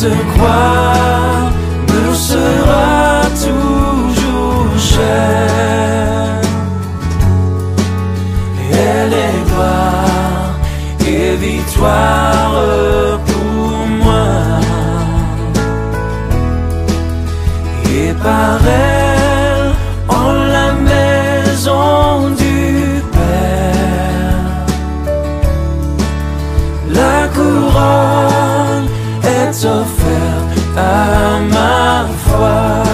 Cette croix me sera toujours chère. Elle est gloire et victoire pour moi. Et par elle, en la maison du Père, la couronne est offerte à ma foi.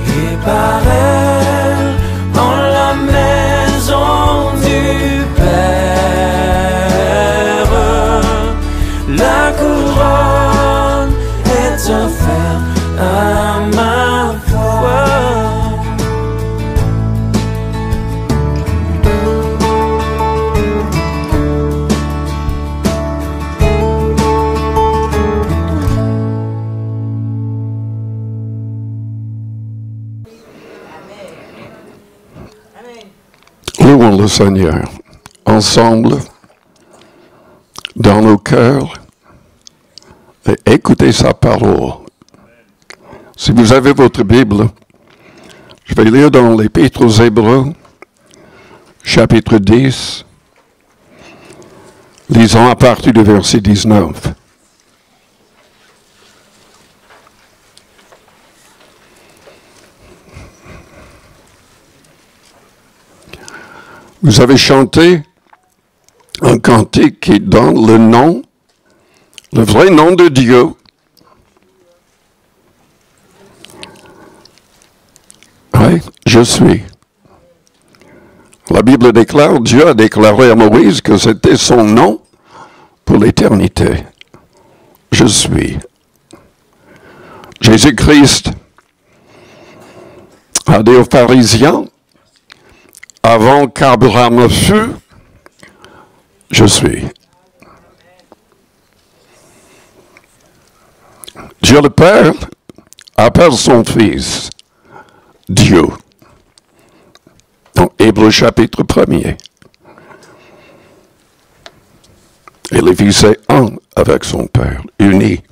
Et par elle, en la maison du Père, la couronne est offerte à ma foi. Louons le Seigneur ensemble dans nos cœurs et écoutez sa parole. Si vous avez votre Bible, je vais lire dans l'Épître aux Hébreux, chapitre 10, lisons à partir du verset 19. Vous avez chanté un cantique qui donne le nom, le vrai nom de Dieu. Oui, je suis. La Bible déclare, Dieu a déclaré à Moïse que c'était son nom pour l'éternité. Je suis. Jésus-Christ a dit aux pharisiens, avant qu'Abraham fût, je suis. Dieu le Père appelle son Fils Dieu. Dans Hébreux chapitre 1er. Et le Fils est un avec son Père, uni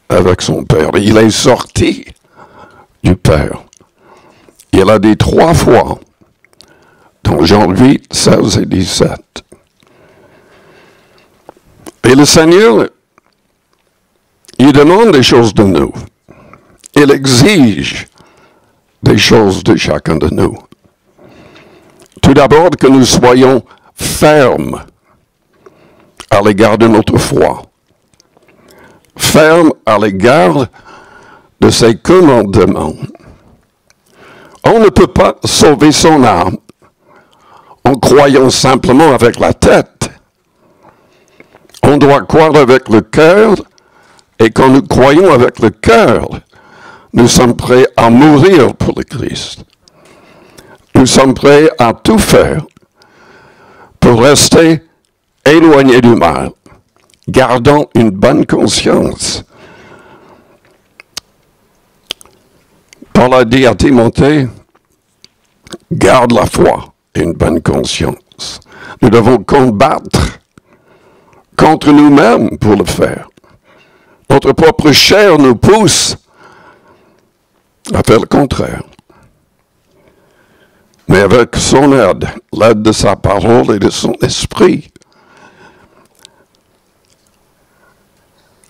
avec son Père. Il est sorti du Père. Il a dit 3 fois, dans Jean 8, 16 et 17. Et le Seigneur, il demande des choses de nous. Il exige des choses de chacun de nous. Tout d'abord, que nous soyons fermes à l'égard de notre foi. Fermes à l'égard de ses commandements. On ne peut pas sauver son âme en croyant simplement avec la tête. On doit croire avec le cœur, et quand nous croyons avec le cœur, nous sommes prêts à mourir pour le Christ. Nous sommes prêts à tout faire pour rester éloignés du mal, gardant une bonne conscience. Paul a dit à Timothée, garde la foi et une bonne conscience. Nous devons combattre contre nous-mêmes pour le faire. Notre propre chair nous pousse à faire le contraire. Mais avec son aide, l'aide de sa parole et de son esprit,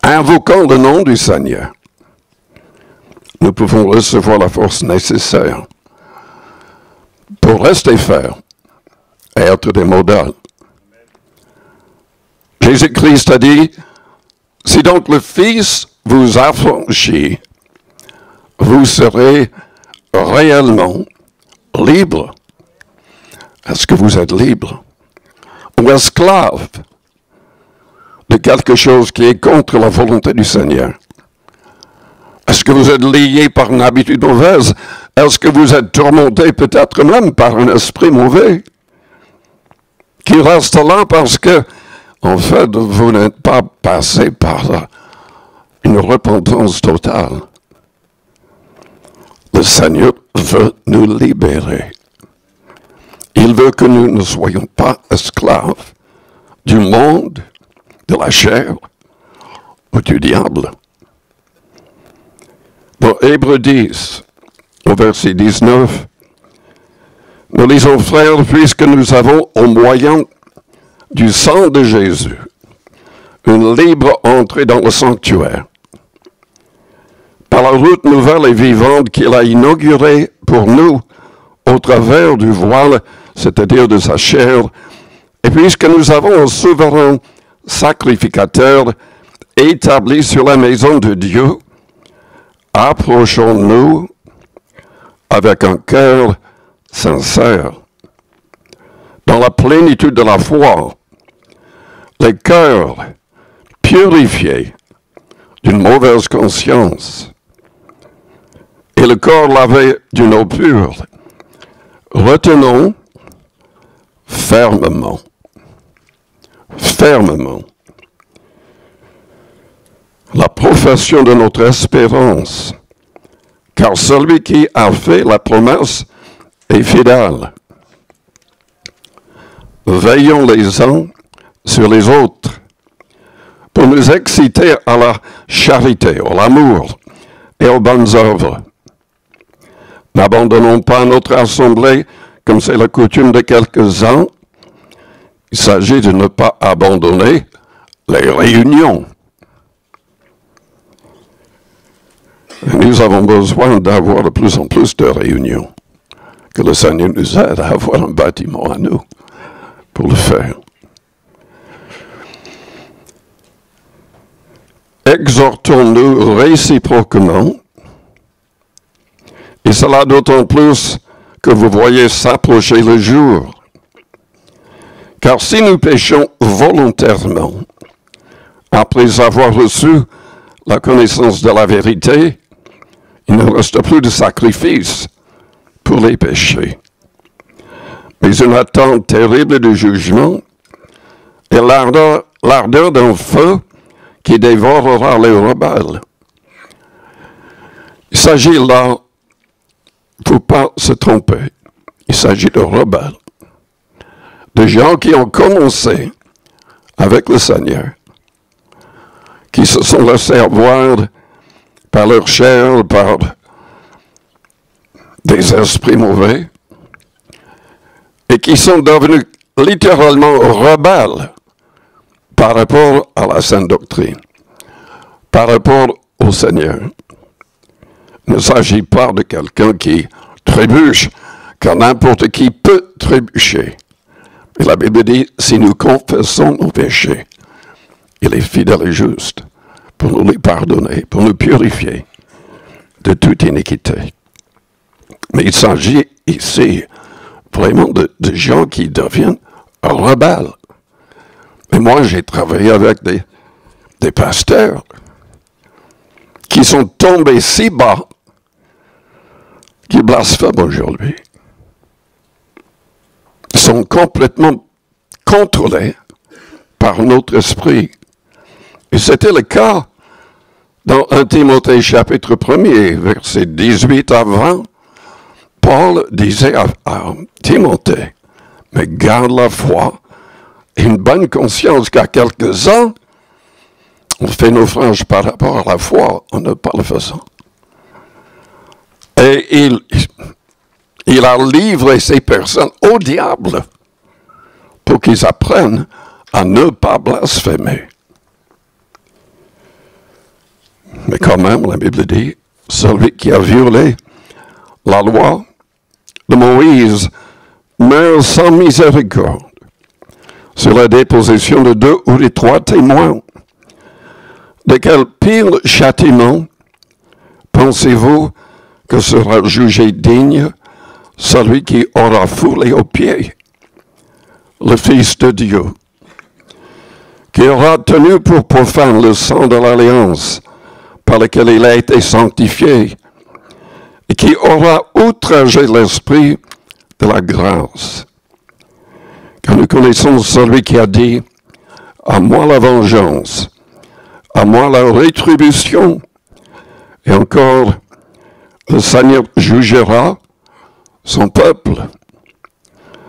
invoquant le nom du Seigneur, nous pouvons recevoir la force nécessaire pour rester fermes et être des modèles. Jésus-Christ a dit, si donc le Fils vous affranchit, vous serez réellement libre. Est-ce que vous êtes libre? Ou esclave de quelque chose qui est contre la volonté du Seigneur? Est-ce que vous êtes lié par une habitude mauvaise? Est-ce que vous êtes tourmenté peut-être même par un esprit mauvais qui reste là parce que, en fait, vous n'êtes pas passé par une repentance totale? Le Seigneur veut nous libérer. Il veut que nous ne soyons pas esclaves du monde, de la chair ou du diable. Dans Hébreux 10, au verset 19, nous lisons, frères, puisque nous avons, au moyen du sang de Jésus, une libre entrée dans le sanctuaire, par la route nouvelle et vivante qu'il a inaugurée pour nous au travers du voile, c'est-à-dire de sa chair, et puisque nous avons un souverain sacrificateur établi sur la maison de Dieu, approchons-nous avec un cœur sincère, dans la plénitude de la foi, les cœurs purifiés d'une mauvaise conscience et le corps lavé d'une eau pure. Retenons fermement la profession de notre espérance, car celui qui a fait la promesse est fidèle. Veillons les uns sur les autres pour nous exciter à la charité, à l'amour et aux bonnes œuvres. N'abandonnons pas notre assemblée comme c'est la coutume de quelques-uns. Il s'agit de ne pas abandonner les réunions. Et nous avons besoin d'avoir de plus en plus de réunions. Que le Seigneur nous aide à avoir un bâtiment à nous pour le faire. Exhortons-nous réciproquement, et cela d'autant plus que vous voyez s'approcher le jour. Car si nous péchons volontairement, après avoir reçu la connaissance de la vérité, il ne reste plus de sacrifice pour les péchés, mais une attente terrible du jugement et l'ardeur d'un feu qui dévorera les rebelles. Il s'agit là, il ne faut pas se tromper, il s'agit de rebelles, de gens qui ont commencé avec le Seigneur, qui se sont laissés avoir par leur chair, par des esprits mauvais, et qui sont devenus littéralement rebelles par rapport à la sainte doctrine, par rapport au Seigneur. Il ne s'agit pas de quelqu'un qui trébuche, car n'importe qui peut trébucher. Et la Bible dit, si nous confessons nos péchés, il est fidèle et juste pour nous les pardonner, pour nous purifier de toute iniquité. Mais il s'agit ici vraiment de gens qui deviennent rebelles. Et moi, j'ai travaillé avec des pasteurs qui sont tombés si bas qu'ils blasphèment aujourd'hui. Ils sont complètement contrôlés par notre esprit. Et c'était le cas dans 1 Timothée chapitre 1er, versets 18 à 20. Paul disait à Timothée, mais garde la foi et une bonne conscience, car quelques-uns ont fait naufrage par rapport à la foi en ne pas le faisant. Et il a livré ces personnes au diable pour qu'ils apprennent à ne pas blasphémer. Mais quand même, la Bible dit, celui qui a violé la loi de Moïse meurt sans miséricorde sur la déposition de 2 ou de 3 témoins. De quel pire châtiment pensez-vous que sera jugé digne celui qui aura foulé aux pieds le Fils de Dieu, qui aura tenu pour profane le sang de l'alliance par lequel il a été sanctifié, et qui aura outragé l'esprit de la grâce. Car nous connaissons celui qui a dit, à moi la vengeance, à moi la rétribution, et encore, le Seigneur jugera son peuple.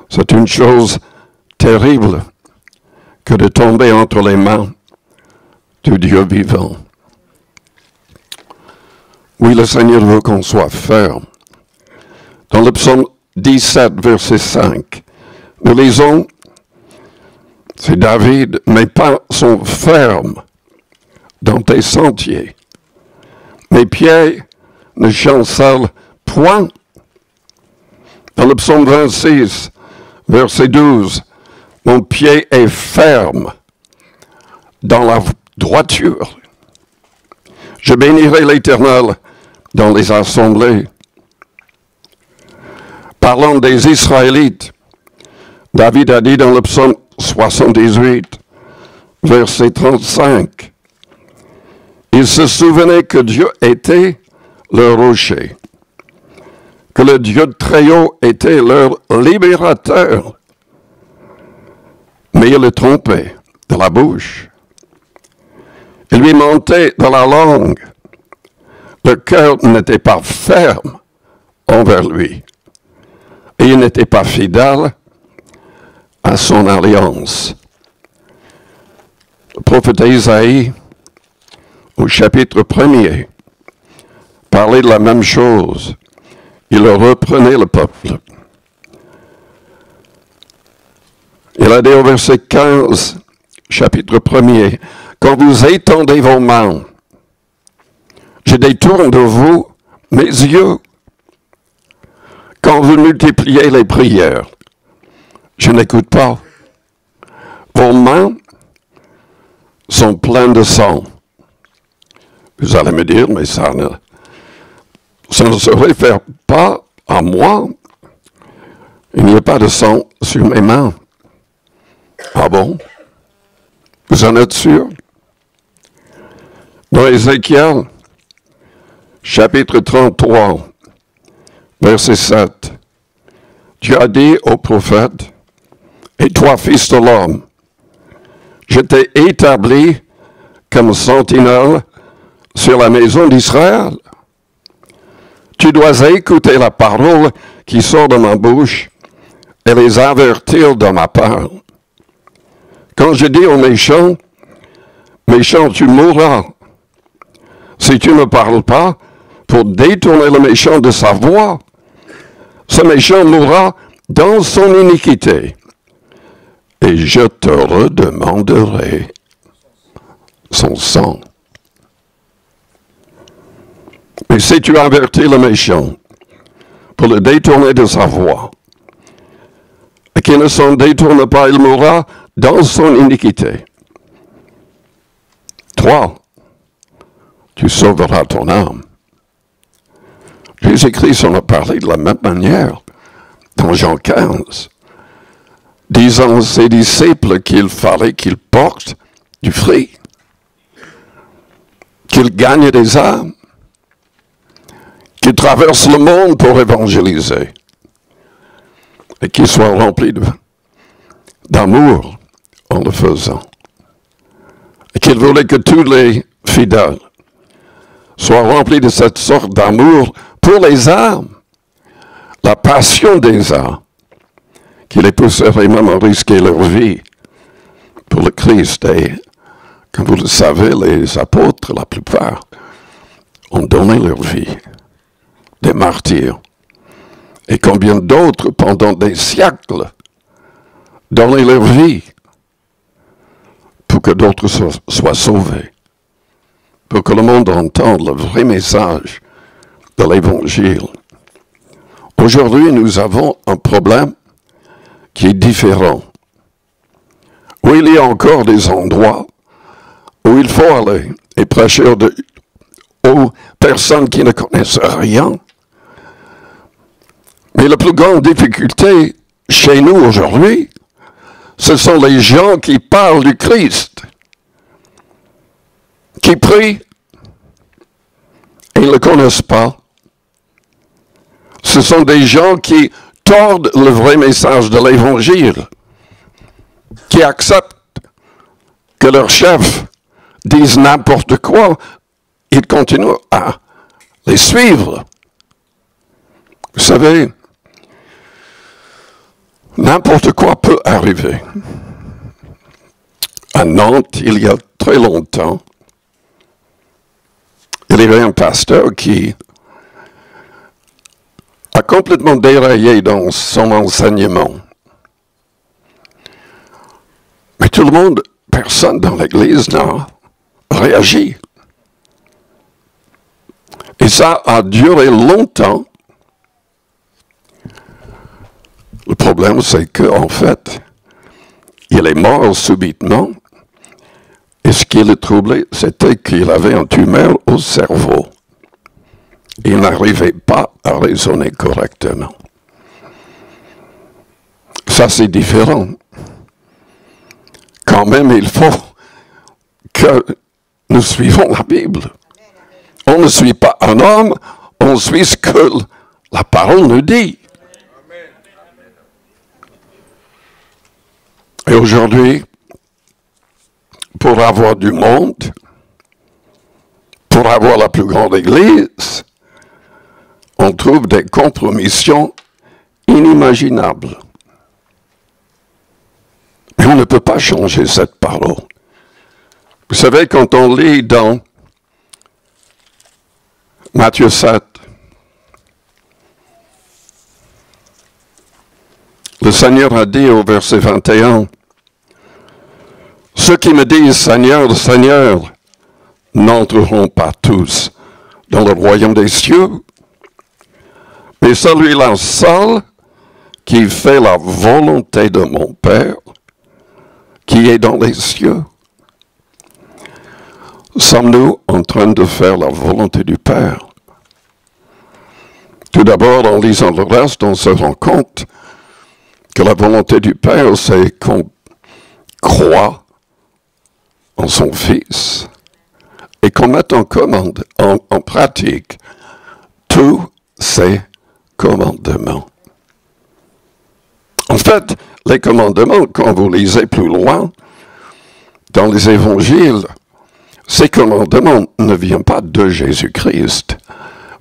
C'est une chose terrible que de tomber entre les mains du Dieu vivant. Oui, le Seigneur veut qu'on soit ferme. Dans le psaume 17, verset 5, nous lisons, c'est David, mes pas sont fermes dans tes sentiers. Mes pieds ne chancellent point. Dans le psaume 26, verset 12, mon pied est ferme dans la droiture. Je bénirai l'Éternel dans les assemblées. Parlant des Israélites, David a dit dans le psaume 78, verset 35, ils se souvenaient que Dieu était leur rocher, que le Dieu Très-Haut était leur libérateur. Mais il le trompait de la bouche. Il lui mentait dans la langue. Le cœur n'était pas ferme envers lui. Et il n'était pas fidèle à son alliance. Le prophète Isaïe, au chapitre 1er, parlait de la même chose. Il reprenait le peuple. Il a dit au verset 15, chapitre 1er, quand vous étendez vos mains, je détourne de vous mes yeux. Quand vous multipliez les prières, je n'écoute pas. Vos mains sont pleines de sang. Vous allez me dire, mais ça ne se réfère pas à moi. Il n'y a pas de sang sur mes mains. Ah bon? Vous en êtes sûr? Dans Ézéchiel, chapitre 33, verset 7, Dieu a dit au prophète, et toi, fils de l'homme, je t'ai établi comme sentinelle sur la maison d'Israël. Tu dois écouter la parole qui sort de ma bouche et les avertir de ma part. Quand je dis aux méchants, méchant, tu mourras. Si tu ne parles pas pour détourner le méchant de sa voie, ce méchant mourra dans son iniquité. Et je te redemanderai son sang. Mais si tu avertis le méchant pour le détourner de sa voie, et qu'il ne s'en détourne pas, il mourra dans son iniquité. Toi, tu sauveras ton âme. Jésus-Christ en a parlé de la même manière dans Jean 15, disant à ses disciples qu'il fallait qu'ils portent du fruit, qu'ils gagnent des âmes, qu'ils traversent le monde pour évangéliser et qu'ils soient remplis d'amour en le faisant. Et qu'il voulait que tous les fidèles soient remplis de cette sorte d'amour pour les âmes, la passion des âmes, qui les pousserait même à risquer leur vie pour le Christ. Et, comme vous le savez, les apôtres, la plupart, ont donné leur vie, des martyrs. Et combien d'autres, pendant des siècles, donné leur vie pour que d'autres soient sauvés, pour que le monde entende le vrai message de l'Évangile. Aujourd'hui, nous avons un problème qui est différent. Où il y a encore des endroits où il faut aller et prêcher aux personnes qui ne connaissent rien. Mais la plus grande difficulté chez nous aujourd'hui, ce sont les gens qui parlent du Christ, qui prient et ne le connaissent pas. Ce sont des gens qui tordent le vrai message de l'Évangile, qui acceptent que leur chef dise n'importe quoi, ils continuent à les suivre. Vous savez, n'importe quoi peut arriver. À Nantes, il y a très longtemps, il y avait un pasteur qui a complètement déraillé dans son enseignement. Mais tout le monde, personne dans l'Église n'a réagi. Et ça a duré longtemps. Le problème, c'est qu'en fait, il est mort subitement. Et ce qui le troublait, c'était qu'il avait un tumeur au cerveau. Il n'arrivait pas à raisonner correctement. Ça, c'est différent. Quand même, il faut que nous suivons la Bible. On ne suit pas un homme, on suit ce que la parole nous dit. Et aujourd'hui, pour avoir du monde, pour avoir la plus grande Église, on trouve des compromissions inimaginables. Mais on ne peut pas changer cette parole. Vous savez, quand on lit dans Matthieu 7, le Seigneur a dit au verset 21, « Ceux qui me disent Seigneur, Seigneur, n'entreront pas tous dans le royaume des cieux, mais celui-là seul qui fait la volonté de mon Père, qui est dans les cieux. » Sommes-nous en train de faire la volonté du Père? Tout d'abord, en lisant le reste, on se rend compte que la volonté du Père, c'est qu'on croit en son Fils et qu'on mette en pratique tous ses commandements. En fait, les commandements, quand vous lisez plus loin, dans les évangiles, ces commandements ne viennent pas de Jésus-Christ,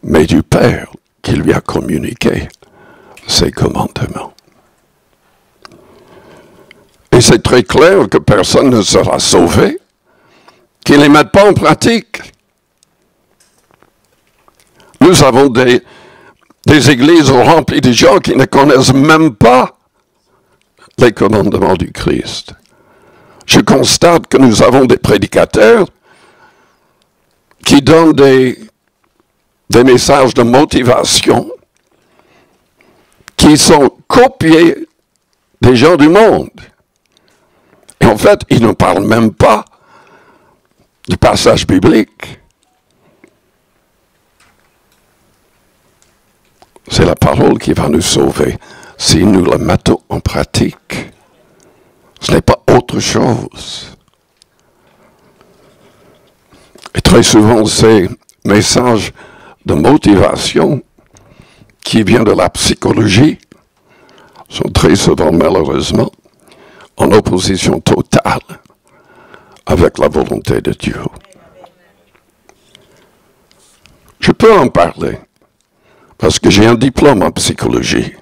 mais du Père qui lui a communiqué ces commandements. Et c'est très clair que personne ne sera sauvé qui ne les mette pas en pratique. Nous avons des églises remplies de gens qui ne connaissent même pas les commandements du Christ. Je constate que nous avons des prédicateurs qui donnent des messages de motivation qui sont copiés des gens du monde. Et en fait, ils ne parlent même pas du passage biblique. C'est la parole qui va nous sauver si nous la mettons en pratique. Ce n'est pas autre chose. Et très souvent, ces messages de motivation qui viennent de la psychologie sont très souvent, malheureusement, en opposition totale avec la volonté de Dieu. Je peux en parler parce que j'ai un diplôme en psychologie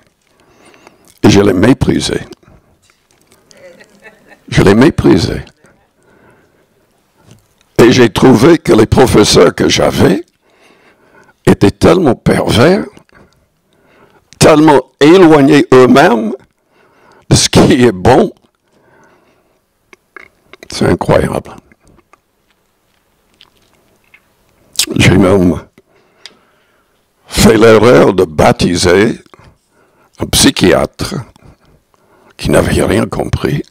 et je l'ai méprisé. Je l'ai méprisé. Et j'ai trouvé que les professeurs que j'avais étaient tellement pervers, tellement éloignés eux-mêmes de ce qui est bon. C'est incroyable. J'ai même fait l'erreur de baptiser un psychiatre qui n'avait rien compris,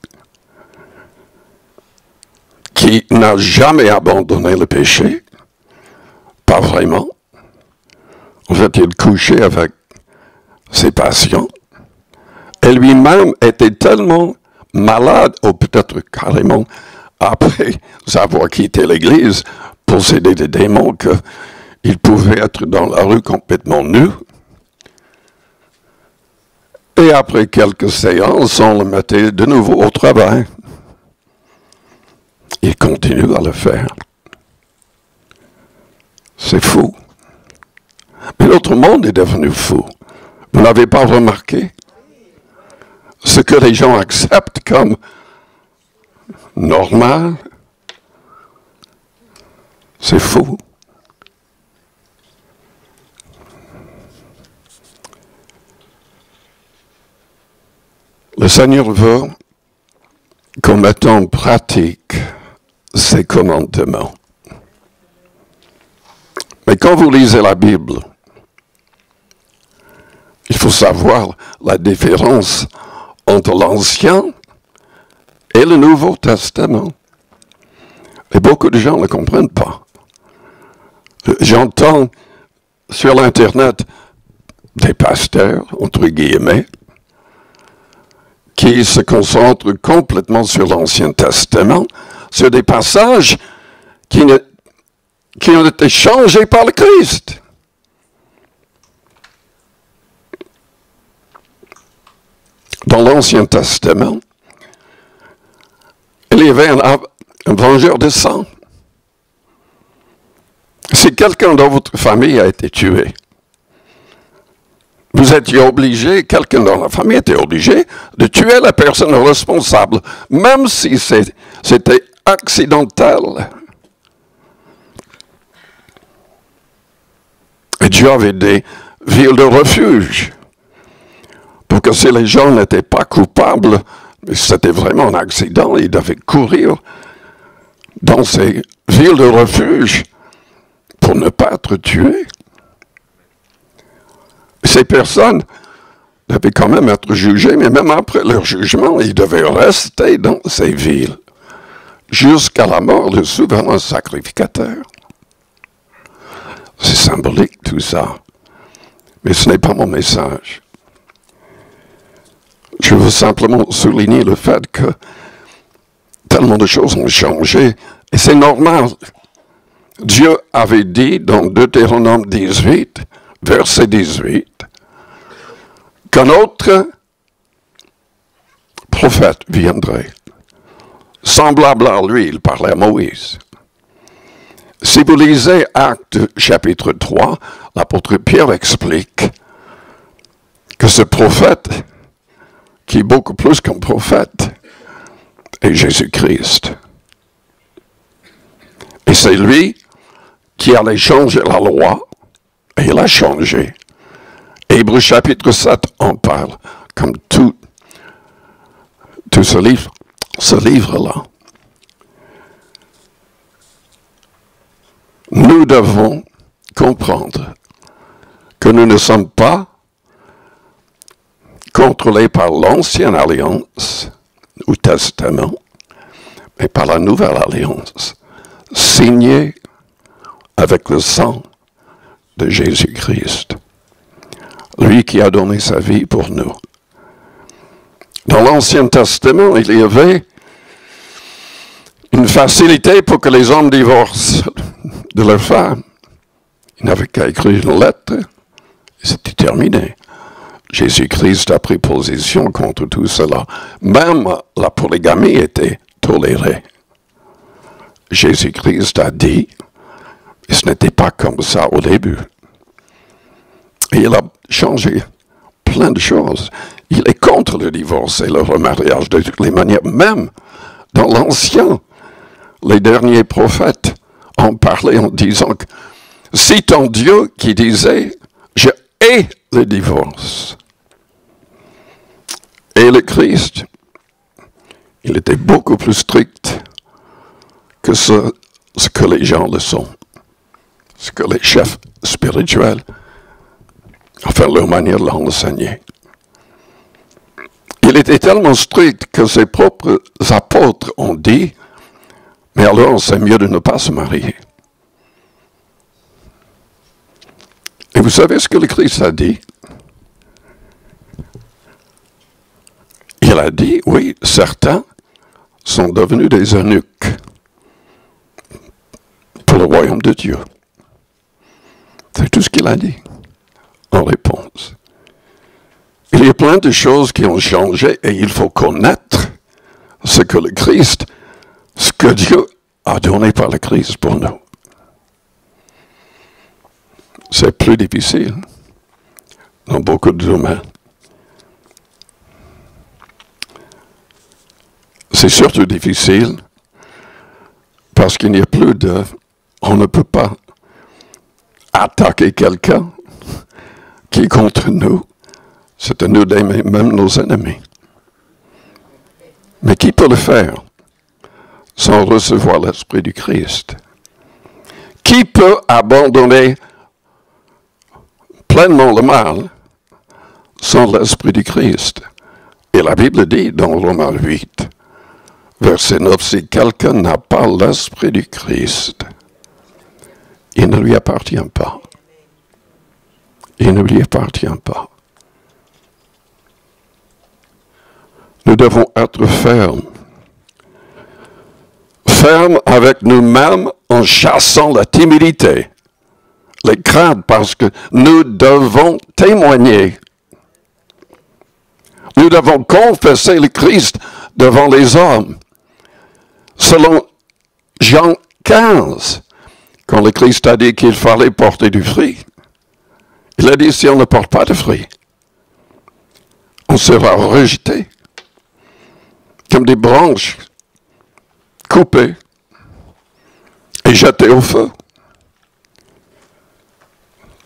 qui n'a jamais abandonné le péché, pas vraiment. En fait, il couchait avec ses patients, et lui-même était tellement malade, ou peut-être carrément après avoir quitté l'Église, possédé des démons, qu'il pouvait être dans la rue complètement nu. Et après quelques séances, on le mettait de nouveau au travail. Il continue à le faire. C'est fou. Mais notre monde est devenu fou. Vous n'avez pas remarqué? Ce que les gens acceptent comme normal, c'est fou. Le Seigneur veut qu'on mette en pratique ses commandements. Mais quand vous lisez la Bible, il faut savoir la différence entre l'Ancien et le Nouveau Testament. Et beaucoup de gens ne le comprennent pas. J'entends sur l'Internet des pasteurs, entre guillemets, qui se concentrent complètement sur l'Ancien Testament, sur des passages qui ont été changés par le Christ. Dans l'Ancien Testament, il y avait un vengeur de sang. Si quelqu'un dans votre famille a été tué, vous étiez obligé, quelqu'un dans la famille était obligé de tuer la personne responsable, même si c'était accidentel. Et Dieu avait des villes de refuge, pour que si les gens n'étaient pas coupables, c'était vraiment un accident, ils devaient courir dans ces villes de refuge pour ne pas être tués. Ces personnes devaient quand même être jugées, mais même après leur jugement, ils devaient rester dans ces villes jusqu'à la mort du souverain sacrificateur. C'est symbolique tout ça, mais ce n'est pas mon message. Je veux simplement souligner le fait que tellement de choses ont changé, et c'est normal. Dieu avait dit dans Deutéronome 18, verset 18, qu'un autre prophète viendrait, semblable à lui, il parlait à Moïse. Si vous lisez Actes chapitre 3, l'apôtre Pierre explique que ce prophète, qui est beaucoup plus qu'un prophète, est Jésus-Christ. Et c'est lui qui allait changer la loi, et il a changé. Hébreux chapitre 7 en parle, comme tout ce livre-là. Nous devons comprendre que nous ne sommes pas contrôlés par l'ancienne alliance ou testament, mais par la nouvelle alliance, signée avec le sang de Jésus-Christ. Lui qui a donné sa vie pour nous. Dans l'Ancien Testament, il y avait une facilité pour que les hommes divorcent de leurs femmes. Ils n'avaient qu'à écrire une lettre, et c'était terminé. Jésus-Christ a pris position contre tout cela. Même la polygamie était tolérée. Jésus-Christ a dit, et ce n'était pas comme ça au début. Et il a changé plein de choses. Il est contre le divorce et le remariage de toutes les manières. Même dans l'Ancien, les derniers prophètes ont parlé en disant que, citant Dieu qui disait, je hais le divorce. Et le Christ, il était beaucoup plus strict que ce que les gens le sont. Ce que les chefs spirituels, enfin leur manière de l'enseigner. Il était tellement strict que ses propres apôtres ont dit, mais alors c'est mieux de ne pas se marier. Et vous savez ce que le Christ a dit? Il a dit, oui, certains sont devenus des eunuques pour le royaume de Dieu. C'est tout ce qu'il a dit en réponse. Il y a plein de choses qui ont changé et il faut connaître ce que le Christ, ce que Dieu a donné par le Christ pour nous. C'est plus difficile dans beaucoup de domaines. C'est surtout difficile parce qu'il n'y a plus de... On ne peut pas attaquer quelqu'un qui est contre nous. C'est à nous d'aimer même nos ennemis. Mais qui peut le faire sans recevoir l'Esprit du Christ? Qui peut abandonner pleinement le mal sans l'Esprit du Christ? Et la Bible dit dans Romains 8, verset 9, si quelqu'un n'a pas l'Esprit du Christ, il ne lui appartient pas. Il ne lui appartient pas. Nous devons être fermes. Fermes avec nous-mêmes en chassant la timidité, les craintes, parce que nous devons témoigner. Nous devons confesser le Christ devant les hommes. Selon Jean 15, quand le Christ a dit qu'il fallait porter du fruit, il a dit si on ne porte pas de fruit, on sera rejeté comme des branches coupées et jetées au feu.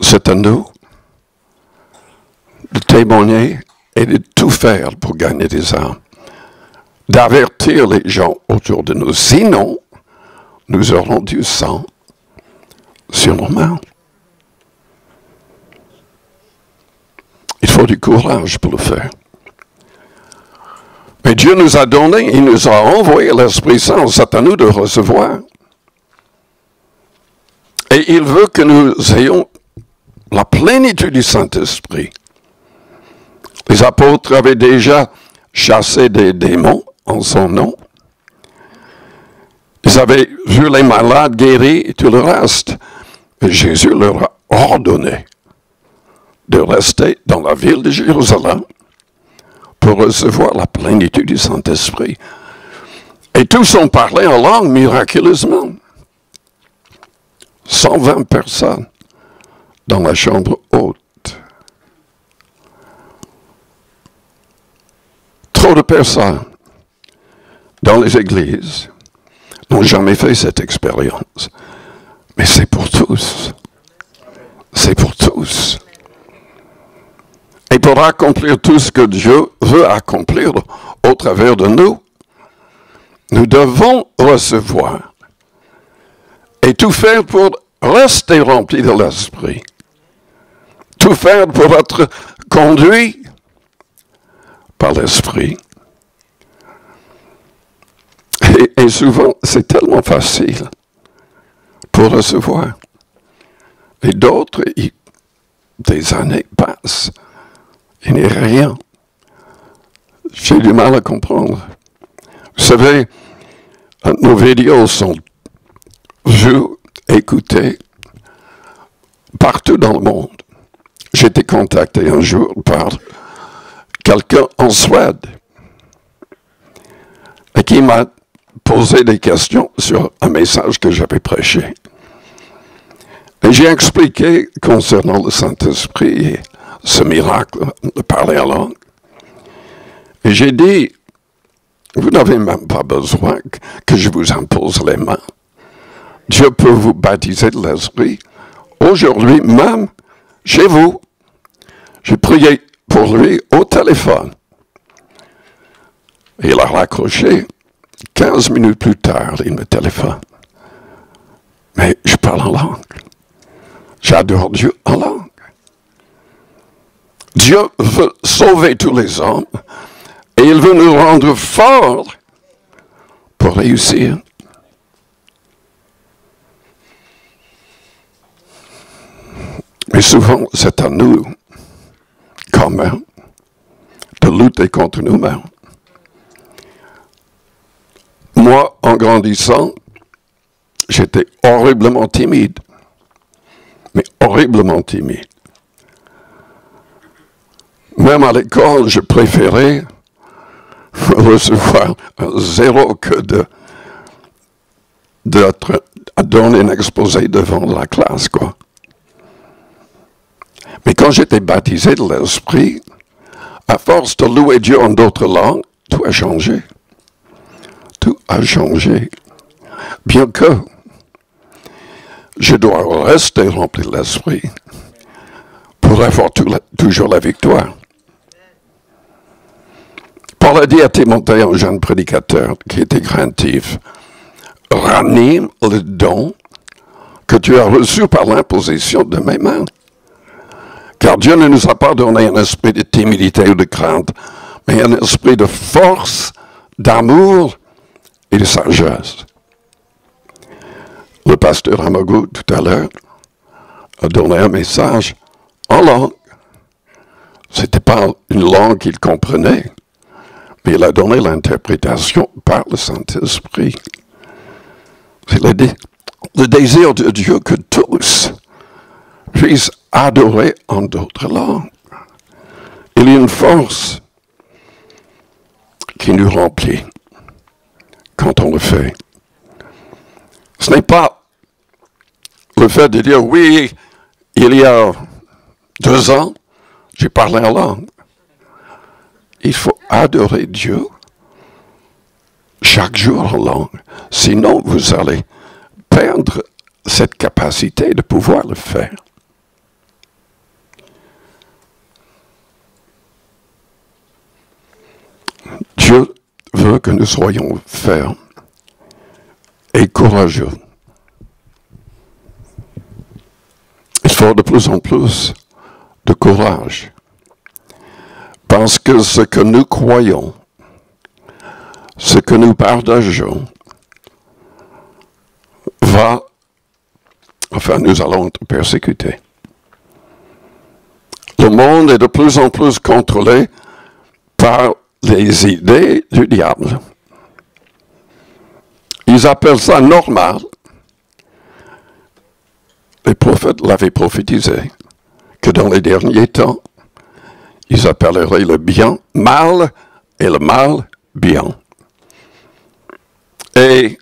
C'est à nous de témoigner et de tout faire pour gagner des âmes, d'avertir les gens autour de nous. Sinon, nous aurons du sang sur nos mains. Il faut du courage pour le faire. Mais Dieu nous a donné, il nous a envoyé l'Esprit Saint, c'est à nous de recevoir. Et il veut que nous ayons la plénitude du Saint-Esprit. Les apôtres avaient déjà chassé des démons en son nom. Ils avaient vu les malades guéris et tout le reste. Et Jésus leur a ordonné de rester dans la ville de Jérusalem pour recevoir la plénitude du Saint-Esprit. Et tous ont parlé en langue miraculeusement. 120 personnes dans la chambre haute. Trop de personnes dans les églises n'ont jamais fait cette expérience. Mais c'est pour tous. C'est pour tous. Et pour accomplir tout ce que Dieu veut accomplir au travers de nous, nous devons recevoir et tout faire pour rester remplis de l'Esprit. Tout faire pour être conduit par l'Esprit. Et souvent, c'est tellement facile pour recevoir. Et d'autres, des années passent. Il n'y a rien. J'ai du mal à comprendre. Vous savez, nos vidéos sont vues, écoutées partout dans le monde. J'ai été contacté un jour par quelqu'un en Suède et qui m'a posé des questions sur un message que j'avais prêché. Et j'ai expliqué concernant le Saint-Esprit et ce miracle de parler en langue. Et j'ai dit, vous n'avez même pas besoin que je vous impose les mains. Dieu peut vous baptiser de l'Esprit aujourd'hui même chez vous. J'ai prié pour lui au téléphone. Et il a raccroché. 15 minutes plus tard, il me téléphone. Mais je parle en langue. J'adore Dieu en langue. Dieu veut sauver tous les hommes et il veut nous rendre forts pour réussir. Mais souvent, c'est à nous, quand même, de lutter contre nous-mêmes. Moi, en grandissant, j'étais horriblement timide. Mais horriblement timide. Même à l'école, je préférais recevoir un zéro que à donner un exposé devant la classe, quoi. Mais quand j'étais baptisé de l'Esprit, à force de louer Dieu en d'autres langues, tout a changé. Tout a changé. Bien que je dois rester rempli de l'Esprit pour avoir toujours la victoire. Paul Paul a dit à Timothée, un jeune prédicateur qui était craintif, ranime le don que tu as reçu par l'imposition de mes mains. Car Dieu ne nous a pas donné un esprit de timidité ou de crainte, mais un esprit de force, d'amour et de sagesse. Le pasteur Amago, tout à l'heure, a donné un message en langue. Ce n'était pas une langue qu'il comprenait, mais il a donné l'interprétation par le Saint-Esprit. C'est le désir de Dieu que tous puissent adorer en d'autres langues. Il y a une force qui nous remplit quand on le fait. Ce n'est pas le fait de dire, oui, il y a 2 ans, j'ai parlé en langue. Il faut adorer Dieu chaque jour en langue. Sinon, vous allez perdre cette capacité de pouvoir le faire. Dieu veut que nous soyons fermes et courageux. Il faut de plus en plus de courage. Parce que ce que nous croyons, ce que nous partageons, nous allons être persécutés. Le monde est de plus en plus contrôlé par les idées du diable. Ils appellent ça normal. Les prophètes l'avaient prophétisé, que dans les derniers temps, ils appelleraient le bien mal et le mal bien. Et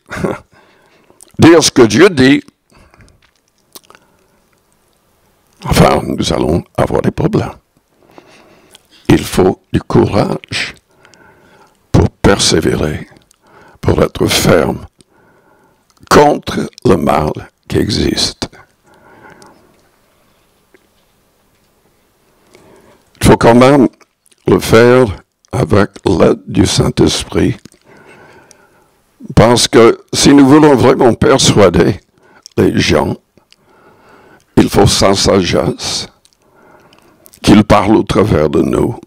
dire ce que Dieu dit, nous allons avoir des problèmes. Il faut du courage pour persévérer, pour être ferme contre le mal qui existe. Il faut quand même le faire avec l'aide du Saint-Esprit, parce que si nous voulons vraiment persuader les gens, il faut sa sagesse, qu'il parle au travers de nous.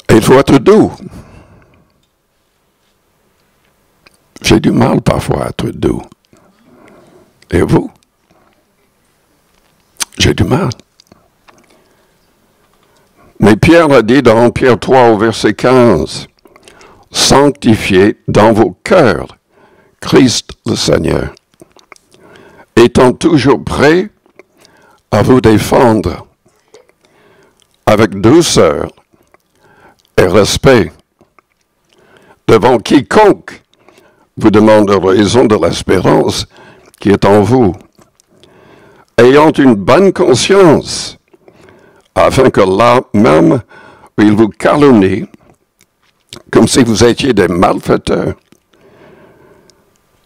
Et il faut être doux. J'ai du mal parfois à être doux. Et vous? J'ai du mal. Mais Pierre a dit dans Pierre 3 au verset 15, « Sanctifiez dans vos cœurs Christ le Seigneur, étant toujours prêt à vous défendre avec douceur et respect devant quiconque vous demande raison de l'espérance qui est en vous, ayant une bonne conscience, afin que là même où il vous calomnie, comme si vous étiez des malfaiteurs,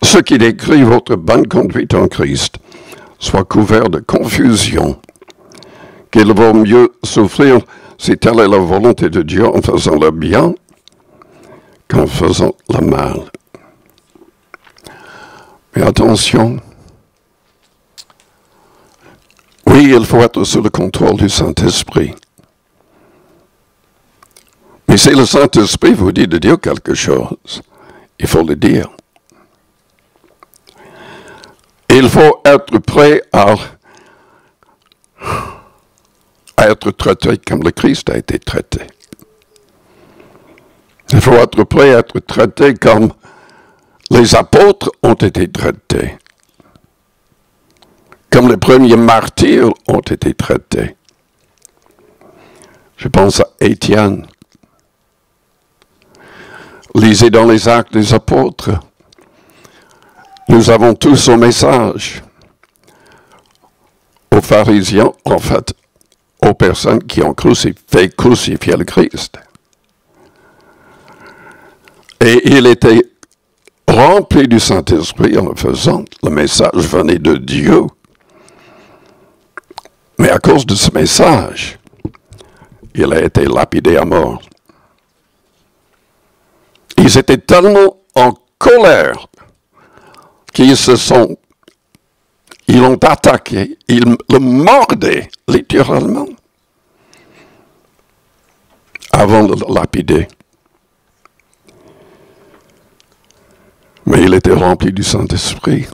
ceux qui décrivent votre bonne conduite en Christ soient couverts de confusion, qu'il vaut mieux souffrir si telle est la volonté de Dieu en faisant le bien qu'en faisant le mal. Mais attention, oui, il faut être sous le contrôle du Saint-Esprit. Mais si le Saint-Esprit vous dit de dire quelque chose, il faut le dire. Il faut être prêt à être traité comme le Christ a été traité. Il faut être prêt à être traité comme les apôtres ont été traités, comme les premiers martyrs ont été traités. Je pense à Étienne. Lisez dans les Actes des Apôtres. Nous avons tous un message aux pharisiens, en fait, aux personnes qui ont fait crucifier le Christ. Et il était rempli du Saint-Esprit en le faisant. Le message venait de Dieu. Mais à cause de ce message, il a été lapidé à mort. Ils étaient tellement en colère qu'ils l'ont attaqué, ils le mordaient littéralement avant de le lapider. Mais il était rempli du Saint-Esprit.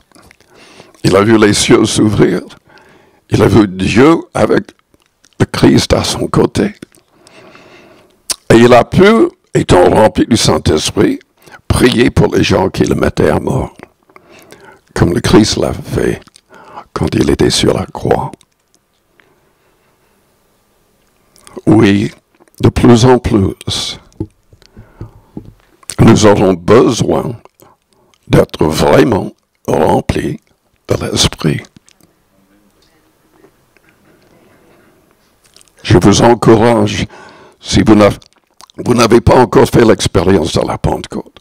Il a vu les cieux s'ouvrir. Il a vu Dieu avec le Christ à son côté. Et il a pu, étant rempli du Saint-Esprit, prier pour les gens qui le mettaient à mort, comme le Christ l'a fait quand il était sur la croix. Oui, de plus en plus, nous aurons besoin d'être vraiment remplis de l'Esprit. Je vous encourage, si vous n'avez pas encore fait l'expérience de la Pentecôte,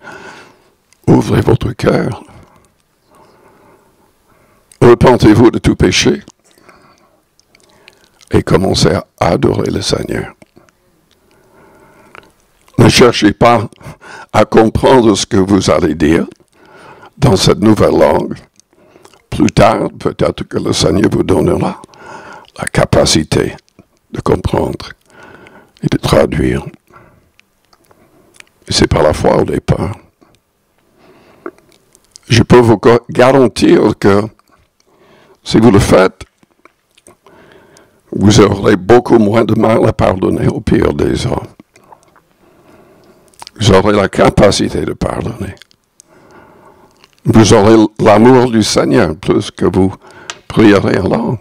ouvrez votre cœur. Repentez-vous de tout péché et commencez à adorer le Seigneur. Ne cherchez pas à comprendre ce que vous allez dire dans cette nouvelle langue. Plus tard, peut-être que le Seigneur vous donnera la capacité de comprendre et de traduire. Et c'est par la foi au départ. Je peux vous garantir que si vous le faites, vous aurez beaucoup moins de mal à pardonner au pire des hommes. Vous aurez la capacité de pardonner. Vous aurez l'amour du Seigneur plus que vous prierez en langue.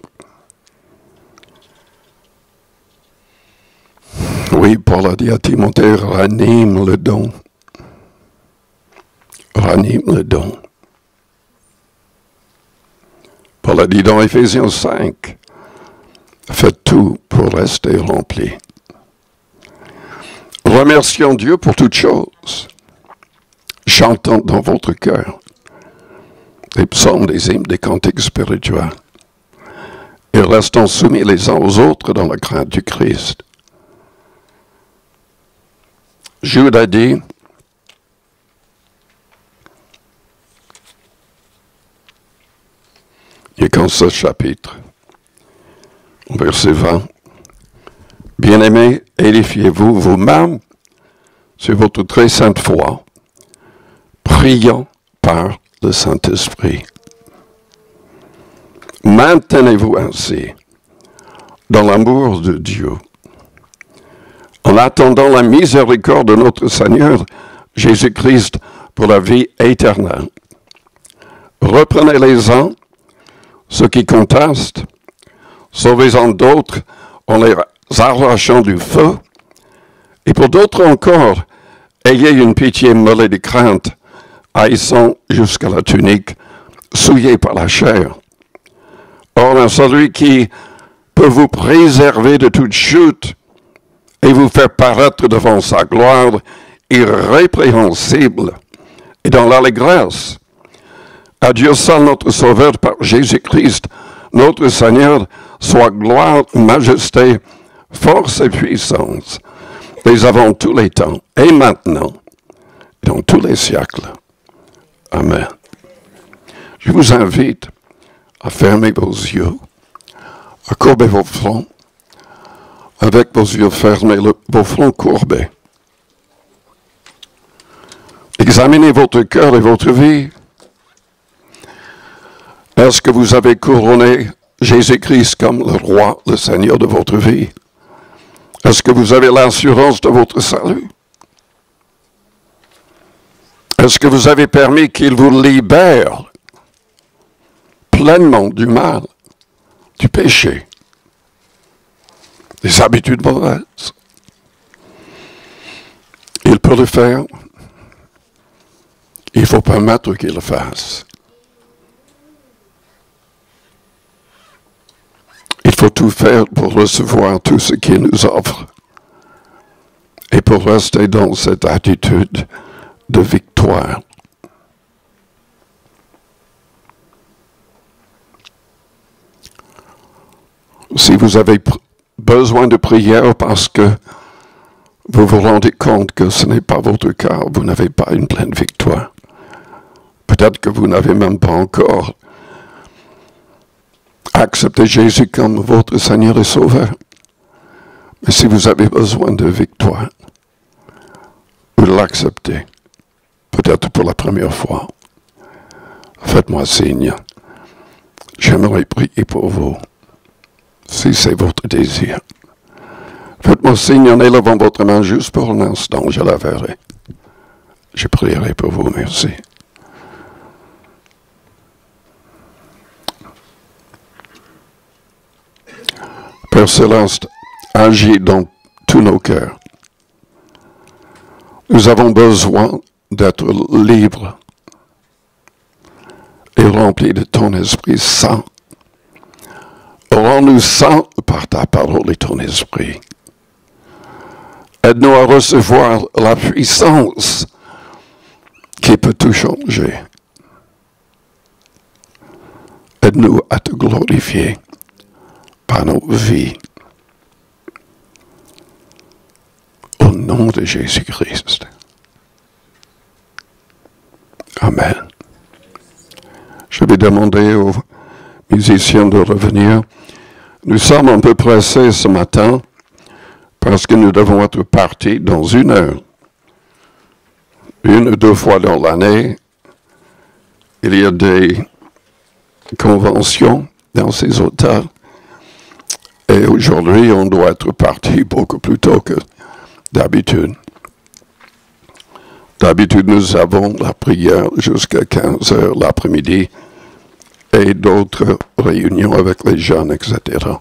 Oui, Paul a dit à Timothée, ranime le don. Ranime le don. Paul a dit dans Éphésiens 5, faites tout pour rester rempli. Remercions Dieu pour toutes choses, chantant dans votre cœur des psaumes, des hymnes, des cantiques spirituels, et restant soumis les uns aux autres dans la crainte du Christ. Jude a dit, et dans ce chapitre, verset 20, bien-aimés, édifiez-vous vous-même sur votre très sainte foi, priant par le Saint-Esprit. Maintenez-vous ainsi dans l'amour de Dieu, en attendant la miséricorde de notre Seigneur Jésus-Christ pour la vie éternelle. Reprenez les uns ceux qui contestent, sauvez-en d'autres en les arrachant du feu, et pour d'autres encore, ayez une pitié mêlée de crainte, haïssant jusqu'à la tunique, souillée par la chair. Or, celui qui peut vous préserver de toute chute et vous faire paraître devant sa gloire irrépréhensible et dans l'allégresse, à Dieu seul notre Sauveur par Jésus-Christ, notre Seigneur, soit gloire, majesté, force et puissance, les avant tous les temps, et maintenant, et dans tous les siècles. Amen. Je vous invite à fermer vos yeux, à courber vos fronts, avec vos yeux fermés, vos fronts courbés. Examinez votre cœur et votre vie. Est-ce que vous avez couronné Jésus-Christ comme le roi, le Seigneur de votre vie? Est-ce que vous avez l'assurance de votre salut? Est-ce que vous avez permis qu'il vous libère pleinement du mal, du péché, des habitudes mauvaises? Il peut le faire. Il faut permettre qu'il le fasse. Il faut tout faire pour recevoir tout ce qu'il nous offre et pour rester dans cette attitude de victoire. Si vous avez besoin de prière parce que vous vous rendez compte que ce n'est pas votre cas, vous n'avez pas une pleine victoire. Peut-être que vous n'avez même pas encore accepté Jésus comme votre Seigneur et Sauveur. Mais si vous avez besoin de victoire, vous l'acceptez, peut-être pour la première fois. Faites-moi signe. J'aimerais prier pour vous, si c'est votre désir. Faites-moi signe en élevant votre main juste pour un instant, je la verrai. Je prierai pour vous, merci. Père Céleste, agis dans tous nos cœurs. Nous avons besoin d'être libres et remplis de ton Esprit Saint. Rends-nous saints par ta parole et ton Esprit. Aide-nous à recevoir la puissance qui peut tout changer. Aide-nous à te glorifier par nos vies. Au nom de Jésus-Christ. Amen. Je vais demander aux musiciens de revenir. Nous sommes un peu pressés ce matin parce que nous devons être partis dans 1 heure. 1 ou 2 fois dans l'année, il y a des conventions dans ces hôtels. Et aujourd'hui, on doit être parti beaucoup plus tôt que d'habitude. D'habitude, nous avons la prière jusqu'à 15 heures l'après-midi et d'autres réunions avec les jeunes, etc.